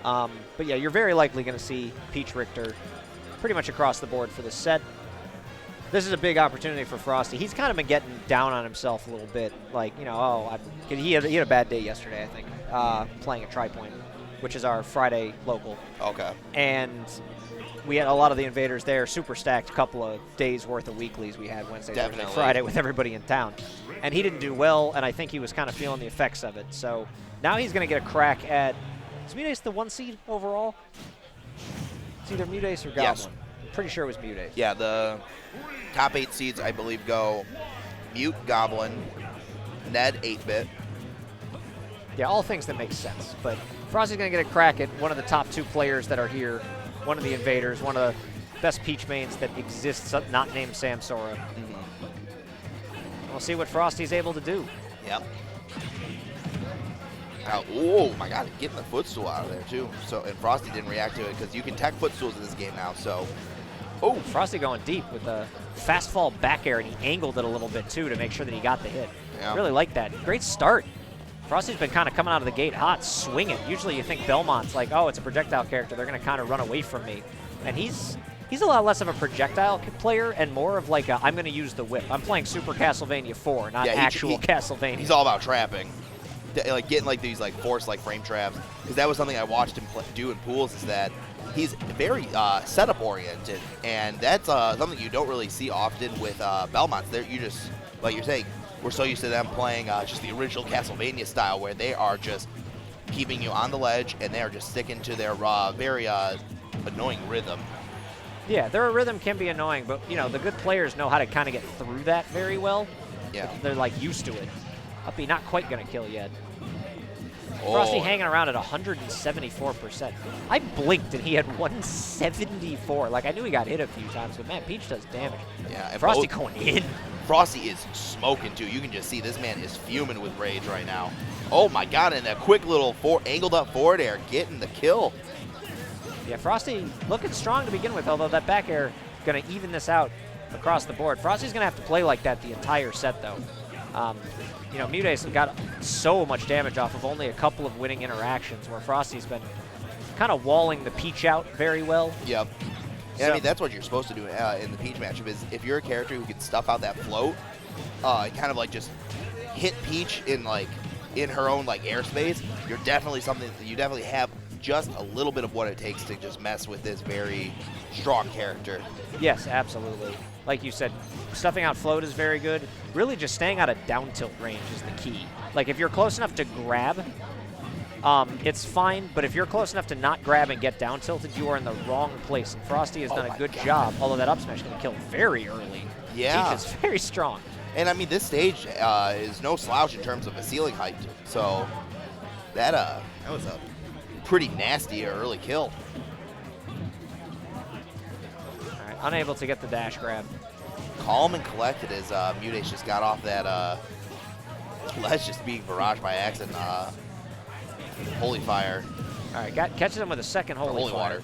Yeah. But yeah, you're very likely going to see Peach Richter pretty much across the board for this set. This is a big opportunity for Frosty. He's kind of been getting down on himself a little bit. Like, you know, he had a bad day yesterday, I think, playing at Tri-Point, which is our Friday local. Okay. And we had a lot of the invaders there, super stacked, couple of days worth of weeklies we had Wednesday, Thursday, Friday with everybody in town. And he didn't do well, and I think he was kind of feeling the effects of it. So now he's going to get a crack at, is MuteAce the 1 seed overall? It's either MuteAce or Goblin. Yes. I'm pretty sure it was MuteAce. Yeah, the top 8 seeds, I believe, go Mute, Goblin, Ned, 8-bit. Yeah, all things that make sense. But Frosty's going to get a crack at one of the top 2 players that are here, one of the invaders, one of the best Peach mains that exists, not named Samsora. We'll see what Frosty's able to do. Yep. Oh my God, getting the footstool out of there too. So, and Frosty didn't react to it because you can tech footstools in this game now. So, oh, Frosty going deep with a fast fall back air, and he angled it a little bit too to make sure that he got the hit. Yeah. Really like that. Great start. Frosty's been kind of coming out of the gate hot, swinging. Usually you think Belmont's like, oh, it's a projectile character. They're going to kind of run away from me. And he's a lot less of a projectile player and more of like I'm going to use the whip. I'm playing Super Castlevania 4, not actual Castlevania. He's all about trapping. Like getting like these like forced like frame traps, because that was something I watched him do in pools. Is that he's very setup oriented, and that's something you don't really see often with Belmonts. There, you just like you're saying, we're so used to them playing just the original Castlevania style, where they are just keeping you on the ledge, and they are just sticking to their very annoying rhythm. Yeah, their rhythm can be annoying, but you know the good players know how to kind of get through that very well. Yeah, they're like used to it. Uppy not quite gonna kill yet. Frosty hanging around at 174%. I blinked and he had 174. Like I knew he got hit a few times, but man, Peach does damage. Yeah, and Frosty going in. Frosty is smoking too. You can just see this man is fuming with rage right now. Oh my God! And a quick little angled up forward air, getting the kill. Yeah, Frosty looking strong to begin with. Although that back air gonna even this out across the board. Frosty's gonna have to play like that the entire set though. You know, MuteAce got so much damage off of only a couple of winning interactions, where Frosty's been kind of walling the Peach out very well. Yep. And I mean, that's what you're supposed to do in the Peach matchup, is if you're a character who can stuff out that float, kind of like just hit Peach in her own like airspace, you definitely have just a little bit of what it takes to just mess with this very strong character. Yes, absolutely. Like you said, stuffing out float is very good. Really just staying out of down tilt range is the key. Like if you're close enough to grab, it's fine, but if you're close enough to not grab and get down tilted, you are in the wrong place. And Frosty has done a good job, although that up smash is going to kill very early. Yeah. Peach is very strong. And I mean, this stage is no slouch in terms of a ceiling height, so that was a pretty nasty early kill. All right, unable to get the dash grab. Calm and collected as MuteAce just got off that ledge, just being barraged by accident. Holy Fire. All right, catches him with a second Holy Fire. Water.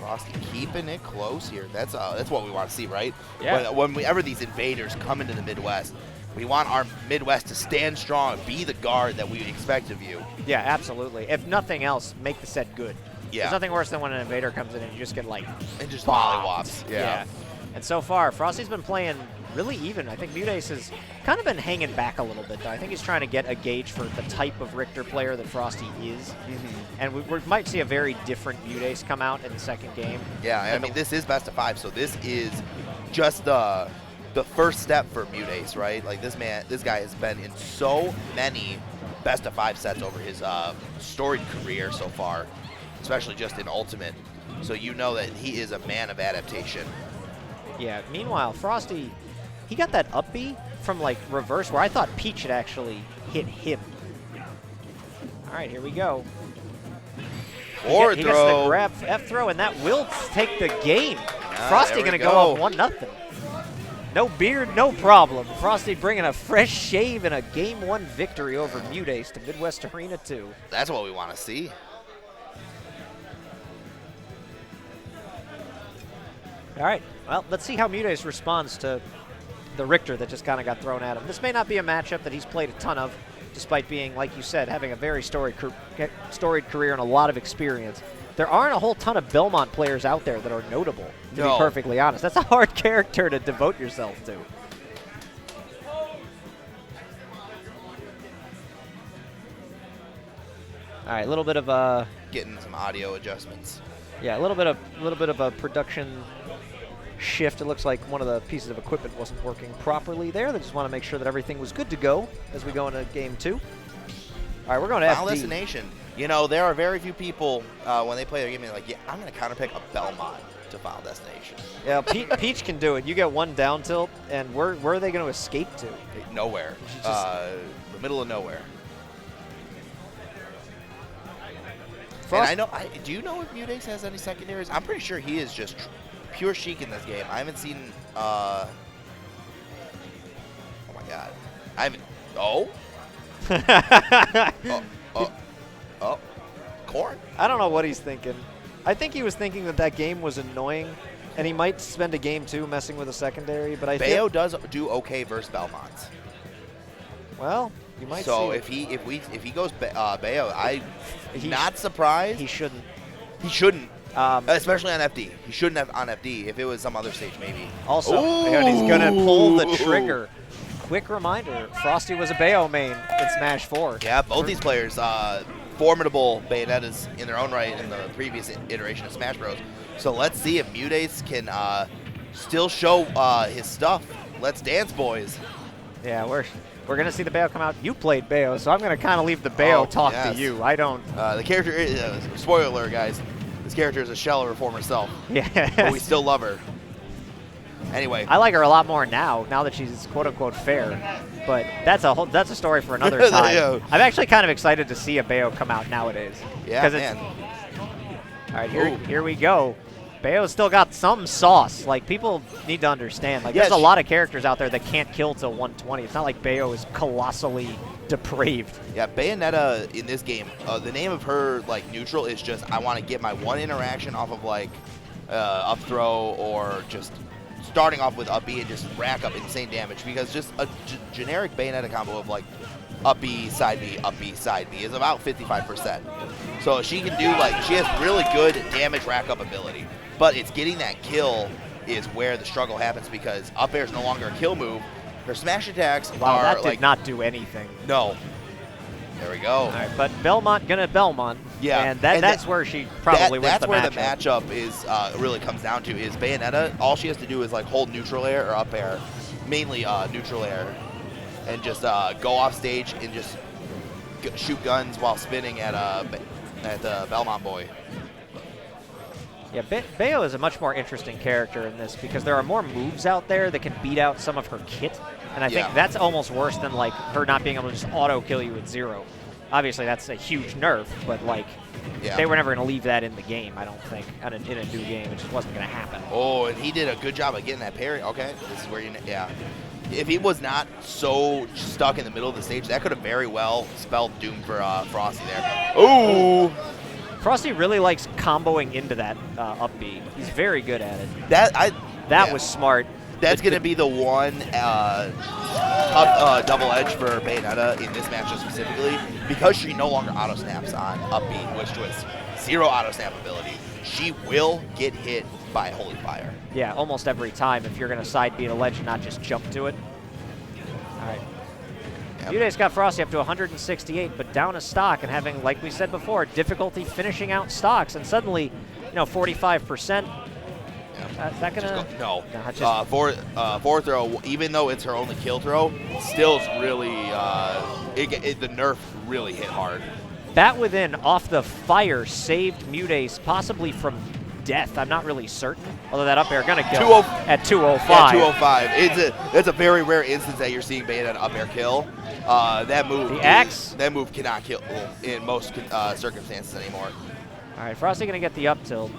Frosty keeping it close here. That's what we want to see, right? Yeah. Whenever these invaders come into the Midwest, we want our Midwest to stand strong, be the guard that we expect of you. Yeah, absolutely. If nothing else, make the set good. Yeah. There's nothing worse than when an invader comes in and you just get like and just mollywops. Yeah. And so far, Frosty's been playing really even. I think MuteAce has kind of been hanging back a little bit, though. I think he's trying to get a gauge for the type of Richter player that Frosty is. And we might see a very different MuteAce come out in the second game. Yeah, I mean, this is best of 5, so this is just the first step for MuteAce, right? Like this guy has been in so many best of 5 sets over his storied career so far, especially just in Ultimate. So you know that he is a man of adaptation. Yeah, meanwhile, Frosty, he got that up B from like reverse where I thought Peach had actually hit him. All right, here we go. Forward he throw. gets the grab F throw, and that will take the game. Frosty going to go up 1-0. No beard, no problem. Frosty bringing a fresh shave and a Game 1 victory over MuteAce to Midwest Arena 2. That's what we want to see. All right, well, let's see how MuteAce responds to the Richter that just kind of got thrown at him. This may not be a matchup that he's played a ton of, despite being, like you said, having a very storied career and a lot of experience. There aren't a whole ton of Belmont players out there that are notable, to be perfectly honest. That's a hard character to devote yourself to. All right, a little bit of getting some audio adjustments. Yeah, a little bit of a production shift. It looks like one of the pieces of equipment wasn't working properly there. They just want to make sure that everything was good to go as we go into game 2. All right, we're going to Final FD. Destination. You know, there are very few people when they play their game, they're like, yeah, I'm going to counterpick a Belmont to Final Destination. Yeah, Peach can do it. You get one down tilt, and where are they going to escape to? Nowhere. The middle of nowhere. And I know. Do you know if MuteAce has any secondaries? I'm pretty sure he is just pure Sheik in this game. I haven't seen. Oh my God. I haven't. Oh. Corn. I don't know what he's thinking. I think he was thinking that game was annoying, and he might spend a game 2 messing with a secondary. But I think Bayo does do okay versus Belmont. Well, you might. So see if he goes Bayo, not surprised. He shouldn't. He shouldn't. Especially on FD. He shouldn't have on FD. If it was some other stage, maybe. Also, he's going to pull the trigger. Quick reminder, Frosty was a Bayo main in Smash 4. Yeah, both these players, formidable Bayonettas in their own right in the previous iteration of Smash Bros. So let's see if MuteAce can still show his stuff. Let's dance, boys. Yeah, we're going to see the Bayo come out. You played Bayo, so I'm going to kind of leave the Bayo talk to you. I don't. The character is, spoiler alert, guys, this character is a shell of her former self. Yeah. But we still love her. Anyway. I like her a lot more now that she's quote-unquote fair. But that's a story for another time. Yeah. I'm actually kind of excited to see a Bayo come out nowadays. Yeah, man. All right, here we go. Bayo's still got some sauce. Like, people need to understand. Like, there's a lot of characters out there that can't kill till 120. It's not like Bayo is colossally depraved. Yeah, Bayonetta in this game, the name of her, like, neutral is just, I want to get my one interaction off of, like, up throw or just starting off with up B and just rack up insane damage, because just a generic Bayonetta combo of, like, up B, side B is about 55%. So she can do, like, she has really good damage rack up ability. But it's getting that kill is where the struggle happens, because up air is no longer a kill move. Her smash attacks are that did like not do anything. No. There we go. All right, but Belmont gonna Belmont. Yeah, and that's where she probably wins the matchup. That's where the matchup is really comes down to is Bayonetta. All she has to do is like hold neutral air or up air, mainly neutral air, and just go off stage and just shoot guns while spinning at the Belmont boy. Yeah, Bayo is a much more interesting character in this because there are more moves out there that can beat out some of her kit. And I think that's almost worse than, like, her not being able to just auto-kill you at 0. Obviously, that's a huge nerf, but, like, they were never going to leave that in the game, I don't think, in a new game. It just wasn't going to happen. Oh, and he did a good job of getting that parry. Okay, this is where if he was not so stuck in the middle of the stage, that could have very well spelled doom for Frosty there. Oh! Frosty really likes comboing into that up B. He's very good at it. That was smart. That's going to be the one double edge for Bayonetta in this matchup specifically, because she no longer auto snaps on up B, which was 0 auto snap ability. She will get hit by Holy Fire. Yeah, almost every time if you're going to side B a ledge and not just jump to it. All right. UGS got Frosty up to 168, but down a stock and having, like we said before, difficulty finishing out stocks. And suddenly, 45%. Is that gonna? No. Four throw. Even though it's her only kill throw, still really the nerf really hit hard. Bat within off the fire saved MuteAce possibly from death. I'm not really certain. Although that up air gonna kill at 205. Yeah, 205. It's a very rare instance that you're seeing Bayonetta up air kill. That move. The axe. That move cannot kill in most circumstances anymore. All right, Frosty gonna get the up tilt.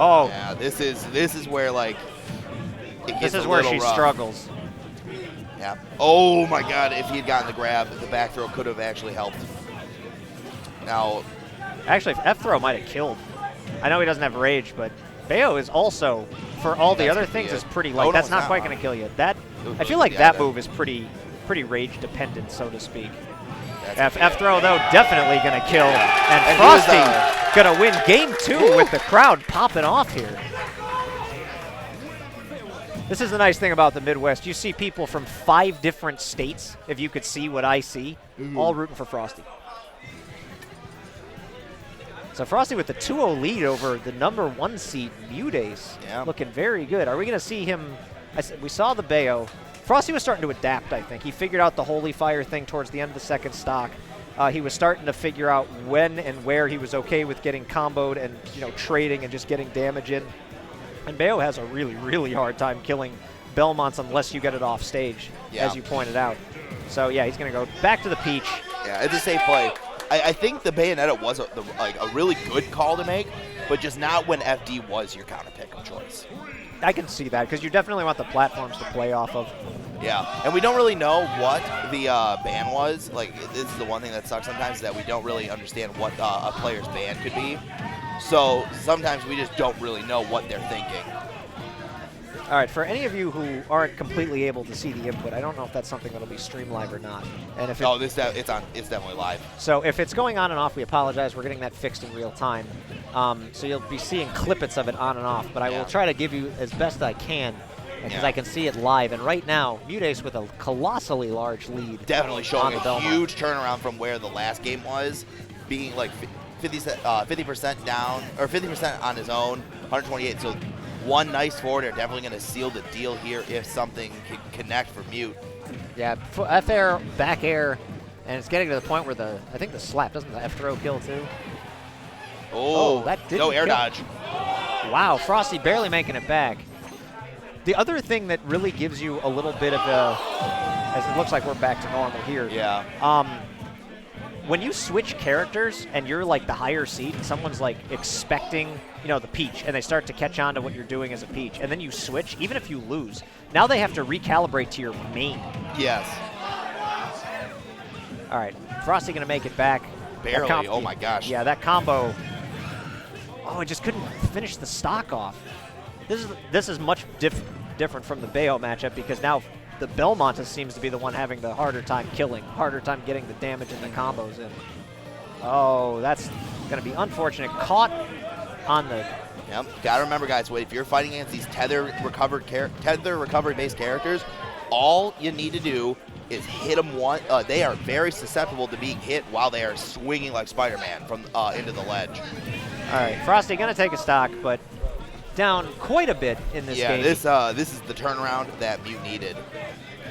Oh. Yeah, this is where, like, it gets this is where she rough. Struggles. Yeah. Oh my God! If he had gotten the grab, the back throw could have actually helped. Now, actually, F throw might have killed. I know he doesn't have rage, but Bayo is also for all the That's other gonna be things it. is pretty Oh, light. no, That's it's not not. quite going to kill you. That I feel like that move is pretty rage dependent, so to speak. F throw though definitely going to kill, and Frosty going to win game 2 with the crowd popping off here. This is the nice thing about the Midwest. You see people from 5 different states, if you could see what I see, all rooting for Frosty. So Frosty with the 2-0 lead over the #1 seed, MuteAce, looking very good. Are we going to see him? We saw the Bayo. Frosty was starting to adapt, I think. He figured out the Holy Fire thing towards the end of the second stock. He was starting to figure out when and where he was okay with getting comboed and trading and just getting damage in. And Bayo has a really, really hard time killing Belmonts unless you get it off stage, as you pointed out. So yeah, he's going to go back to the Peach. Yeah, it's a safe play. I think the Bayonetta was a really good call to make, but just not when FD was your counter pick of choice. I can see that, because you definitely want the platforms to play off of. Yeah, and we don't really know what the ban was. Like, this is the one thing that sucks sometimes, is that we don't really understand what a player's ban could be. So sometimes we just don't really know what they're thinking. All right, for any of you who aren't completely able to see the input, I don't know if that's something that'll be streamed live or not. And if it's definitely live. So if it's going on and off, we apologize. We're getting that fixed in real time. So you'll be seeing clippets of it on and off, but I will try to give you as best I can, because I can see it live. And right now, MuteAce with a colossally large lead. Definitely showing a huge turnaround from where the last game was, being like 50% down, or 50% on his own, 128. So one nice forward air, definitely going to seal the deal here if something can connect for Mute. Yeah, F air, back air, and it's getting to the point where I think the slap, doesn't the F throw kill too? Oh, that didn't no air kill. dodge. Wow, Frosty barely making it back. The other thing that really gives you a little bit of as it looks like we're back to normal here. Yeah. When you switch characters and you're like the higher seed and someone's like expecting, the Peach, and they start to catch on to what you're doing as a Peach, and then you switch, even if you lose, now they have to recalibrate to your main. Yes. All right, Frosty gonna make it back. Barely, oh my gosh. Yeah, that combo. Oh, it just couldn't finish the stock off. This is much different from the Bayo matchup, because now the Belmonta seems to be the one having the harder time killing, harder time getting the damage and the combos in. Oh, that's going to be unfortunate. Caught on the... Yep. Got to remember, guys, if you're fighting against these tether recovery-based characters, all you need to do is hit them one. They are very susceptible to being hit while they are swinging like Spider-Man from into the ledge. All right, Frosty going to take a stock, but down quite a bit in this game. Yeah, this is the turnaround that Mute needed.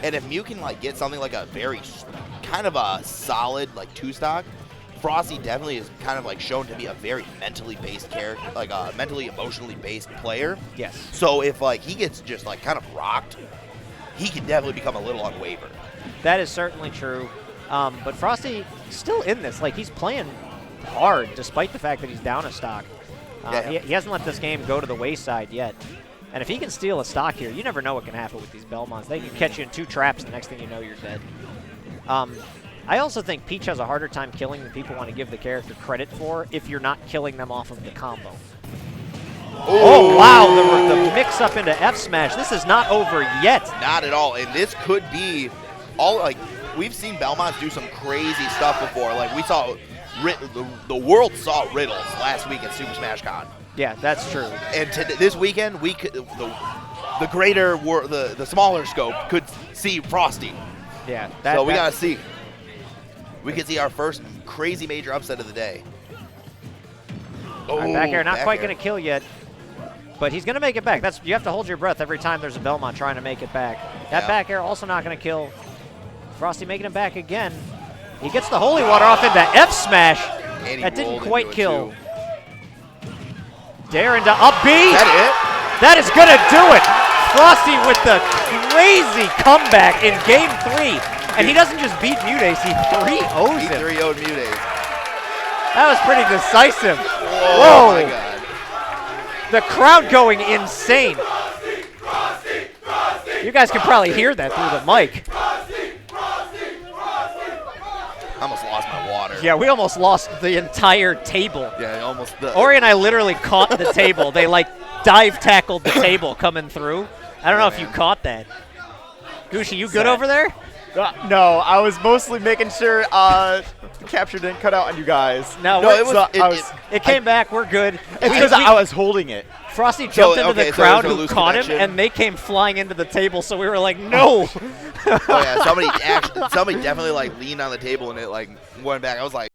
And if Mute can get something like a very kind of a solid 2-stock, Frosty definitely is kind of shown to be a very mentally based character, like a mentally emotionally based player. Yes. So if he gets just kind of rocked, he can definitely become a little unwavered. That is certainly true. But Frosty still in this. He's playing hard despite the fact that he's down a stock. He hasn't let this game go to the wayside yet. And if he can steal a stock here, you never know what can happen with these Belmonts. They can catch you in 2 traps, and the next thing you know, you're dead. I also think Peach has a harder time killing than people want to give the character credit for if you're not killing them off of the combo. Oh, wow, the mix-up into F-Smash. This is not over yet. Not at all, and this could be all, we've seen Belmonts do some crazy stuff before. We saw, the world saw Riddles last week at Super Smash Con. Yeah, that's true. And this weekend, we could, the greater, the smaller scope could see Frosty. Yeah. So we got to see. We could see our first crazy major upset of the day. Oh, back air, not quite going to kill yet. But he's going to make it back. You have to hold your breath every time there's a Belmont trying to make it back. That back air also not going to kill. Frosty making it back again. He gets the Holy Water off into F-Smash. That didn't quite kill. Dare into up B. Is that it? That is going to do it. Frosty with the crazy comeback in Game 3. And he doesn't just beat MuteAce, he 3-0'd him. He 3-0'd MuteAce. That was pretty decisive. Whoa. Oh my God. The crowd going insane. You guys can probably hear that through the mic. I almost lost my water. Yeah, we almost lost the entire table. Yeah, almost. Ori and I literally caught the table. They dive tackled the table coming through. I don't know if you caught that. Gooshi, you good over there? No, I was mostly making sure capture didn't cut out on you guys. No, it came back. We're good. It's because I was holding it. Frosty jumped into the crowd who caught him, and they came flying into the table, so we were like, no. Oh, yeah, somebody definitely, like, leaned on the table, and it, like, went back. I was like,